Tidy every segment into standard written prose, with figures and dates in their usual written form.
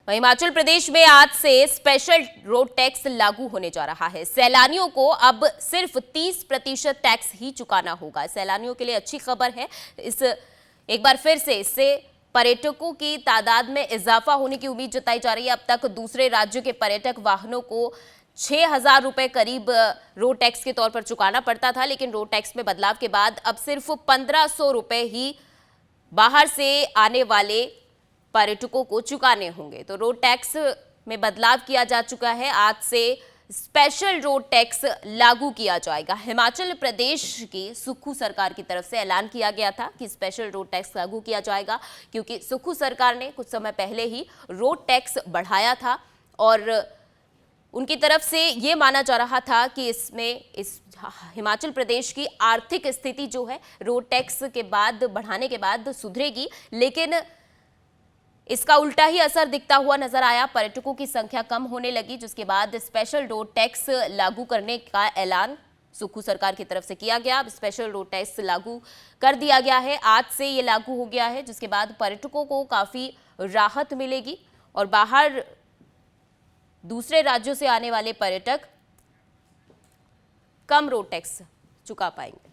हिमाचल प्रदेश में आज से स्पेशल रोड टैक्स लागू होने जा रहा है। सैलानियों को अब सिर्फ 30% टैक्स ही चुकाना होगा। सैलानियों के लिए अच्छी खबर है। एक बार फिर से इससे पर्यटकों की तादाद में इजाफा होने की उम्मीद जताई जा रही है। अब तक दूसरे राज्यों के पर्यटक वाहनों को 6,000 रुपए करीब रोड टैक्स के तौर पर चुकाना पड़ता था, लेकिन रोड टैक्स में बदलाव के बाद अब सिर्फ 1,500 रुपए ही बाहर से आने वाले पर्यटकों को चुकाने होंगे। तो रोड टैक्स में बदलाव किया जा चुका है। आज से स्पेशल रोड टैक्स लागू किया जाएगा। हिमाचल प्रदेश की सुक्खू सरकार की तरफ से ऐलान किया गया था कि स्पेशल रोड टैक्स लागू किया जाएगा, क्योंकि सुक्खू सरकार ने कुछ समय पहले ही रोड टैक्स बढ़ाया था और उनकी तरफ से ये माना जा रहा था कि इस हिमाचल प्रदेश की आर्थिक स्थिति जो है रोड टैक्स के बाद बढ़ाने के बाद सुधरेगी, लेकिन इसका उल्टा ही असर दिखता हुआ नजर आया। पर्यटकों की संख्या कम होने लगी, जिसके बाद स्पेशल रोड टैक्स लागू करने का ऐलान सुक्खू सरकार की तरफ से किया गया। अब स्पेशल रोड टैक्स लागू कर दिया गया है। आज से ये लागू हो गया है, जिसके बाद पर्यटकों को काफी राहत मिलेगी और बाहर दूसरे राज्यों से आने वाले पर्यटक कम रोड टैक्स चुका पाएंगे।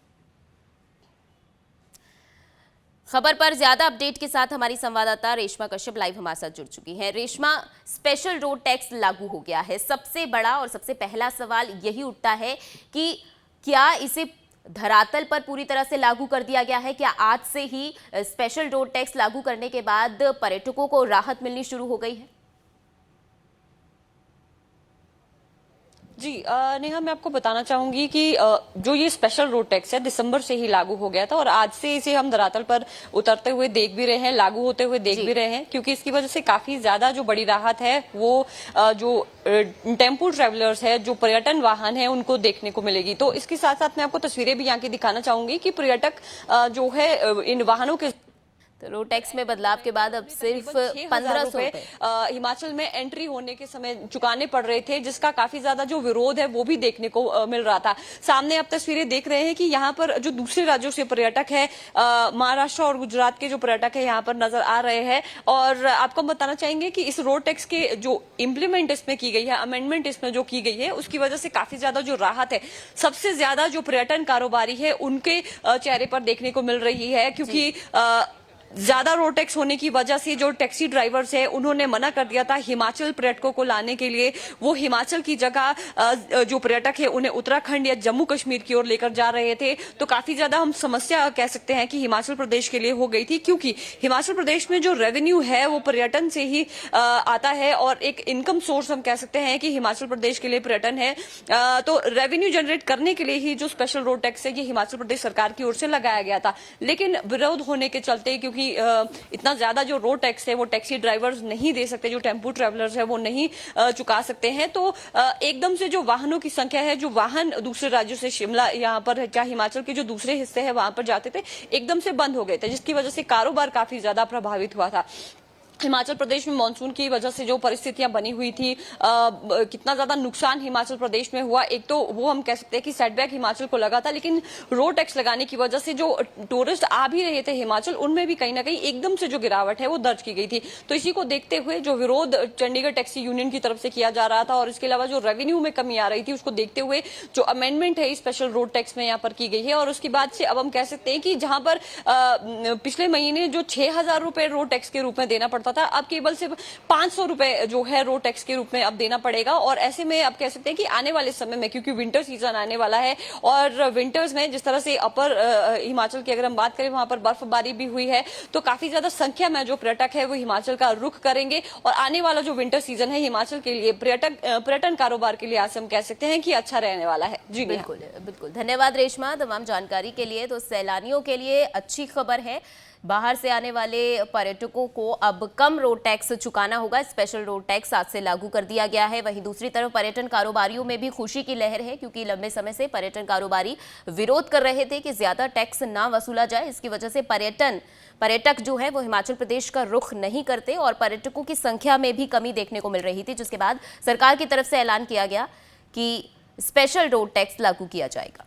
खबर पर ज्यादा अपडेट के साथ हमारी संवाददाता रेशमा कश्यप लाइव हमारे साथ जुड़ चुकी हैं। रेशमा, स्पेशल रोड टैक्स लागू हो गया है। सबसे बड़ा और सबसे पहला सवाल यही उठता है कि क्या इसे धरातल पर पूरी तरह से लागू कर दिया गया है? क्या आज से ही स्पेशल रोड टैक्स लागू करने के बाद पर्यटकों को राहत मिलनी शुरू हो गई है? जी नेहा, मैं आपको बताना चाहूंगी कि जो ये स्पेशल रोड टैक्स है दिसंबर से ही लागू हो गया था और आज से इसे हम धरातल पर उतरते हुए देख भी रहे हैं, लागू होते हुए देख भी रहे हैं, क्योंकि इसकी वजह से काफी ज्यादा जो बड़ी राहत है वो जो टेम्पो ट्रेवलर्स है, जो पर्यटन वाहन है, उनको देखने को मिलेगी। तो इसके साथ साथ मैं आपको तस्वीरें भी यहाँ की दिखाना चाहूंगी कि पर्यटक जो है इन वाहनों के तो रोड टैक्स में बदलाव के बाद अब सिर्फ 1,500 रुपए हिमाचल में एंट्री होने के समय चुकाने पड़ रहे थे, जिसका काफी ज्यादा जो विरोध है वो भी देखने को मिल रहा था। सामने आप तस्वीरें देख रहे हैं कि यहाँ पर जो दूसरे राज्यों से पर्यटक है, महाराष्ट्र और गुजरात के जो पर्यटक है यहाँ पर नजर आ रहे हैं। और आपको बताना चाहेंगे कि इस रोड टैक्स के जो इम्प्लीमेंट इसमें की गई है, अमेंडमेंट इसमें जो की गई है, उसकी वजह से काफी ज्यादा जो राहत है सबसे ज्यादा जो पर्यटन कारोबारी है उनके चेहरे पर देखने को मिल रही है, क्योंकि ज्यादा रोड टैक्स होने की वजह से जो टैक्सी ड्राइवर्स है उन्होंने मना कर दिया था हिमाचल पर्यटकों को लाने के लिए। वो हिमाचल की जगह जो पर्यटक है उन्हें उत्तराखंड या जम्मू कश्मीर की ओर लेकर जा रहे थे। तो काफी ज्यादा हम समस्या कह सकते हैं कि हिमाचल प्रदेश के लिए हो गई थी, क्योंकि हिमाचल प्रदेश में जो रेवेन्यू है वो पर्यटन से ही आता है और एक इनकम सोर्स हम कह सकते हैं कि हिमाचल प्रदेश के लिए पर्यटन है। तो रेवेन्यू जनरेट करने के लिए ही जो स्पेशल रोड टैक्स है ये हिमाचल प्रदेश सरकार की ओर से लगाया गया था, लेकिन विरोध होने के चलते, क्योंकि इतना ज्यादा जो रोड टैक्स है वो टैक्सी ड्राइवर्स नहीं दे सकते, जो टेम्पो ट्रेवलर्स है वो नहीं चुका सकते हैं। तो एकदम से जो वाहनों की संख्या है, जो वाहन दूसरे राज्यों से शिमला यहाँ पर क्या हिमाचल के जो दूसरे हिस्से हैं वहां पर जाते थे, एकदम से बंद हो गए थे, जिसकी वजह से कारोबार काफी ज्यादा प्रभावित हुआ था। हिमाचल प्रदेश में मानसून की वजह से जो परिस्थितियां बनी हुई थी, कितना ज्यादा नुकसान हिमाचल प्रदेश में हुआ, एक तो वो हम कह सकते हैं कि सेटबैक हिमाचल को लगा था, लेकिन रोड टैक्स लगाने की वजह से जो टूरिस्ट आ भी रहे थे हिमाचल, उनमें भी कहीं ना कहीं एकदम से जो गिरावट है वो दर्ज की गई थी। तो इसी को देखते हुए जो विरोध चंडीगढ़ टैक्सी यूनियन की तरफ से किया जा रहा था और इसके अलावा जो रेवेन्यू में कमी आ रही थी, उसको देखते हुए जो अमेंडमेंट है स्पेशल रोड टैक्स में यहाँ पर की गई है। और उसके बाद से अब हम कह सकते हैं कि जहां पर पिछले महीने जो 6,000 रुपए रोड टैक्स के रूप में देना पड़ता था, अब केवल सिर्फ 500 रुपए जो है रोड टैक्स के रूप में अब देना पड़ेगा। और ऐसे में आप कह सकते हैं कि आने वाले समय में, क्योंकि विंटर सीजन आने वाला है और विंटर्स में जिस तरह से अपर हिमाचल की अगर हम बात करें, वहां पर बर्फबारी भी हुई है, तो काफी ज्यादा संख्या में जो पर्यटक है वो हिमाचल का रुख करेंगे। और आने वाला जो विंटर सीजन है हिमाचल के लिए पर्यटन कारोबार के लिए आज हम कह सकते हैं कि अच्छा रहने वाला है। जी बिल्कुल बिल्कुल, धन्यवाद रेशमा तमाम जानकारी के लिए। तो सैलानियों के लिए अच्छी खबर है, बाहर से आने वाले पर्यटकों को अब कम रोड टैक्स चुकाना होगा। स्पेशल रोड टैक्स आज से लागू कर दिया गया है। वहीं दूसरी तरफ पर्यटन कारोबारियों में भी खुशी की लहर है, क्योंकि लंबे समय से पर्यटन कारोबारी विरोध कर रहे थे कि ज्यादा टैक्स ना वसूला जाए। इसकी वजह से पर्यटक जो है वो हिमाचल प्रदेश का रुख नहीं करते और पर्यटकों की संख्या में भी कमी देखने को मिल रही थी, जिसके बाद सरकार की तरफ से ऐलान किया गया कि स्पेशल रोड टैक्स लागू किया जाएगा।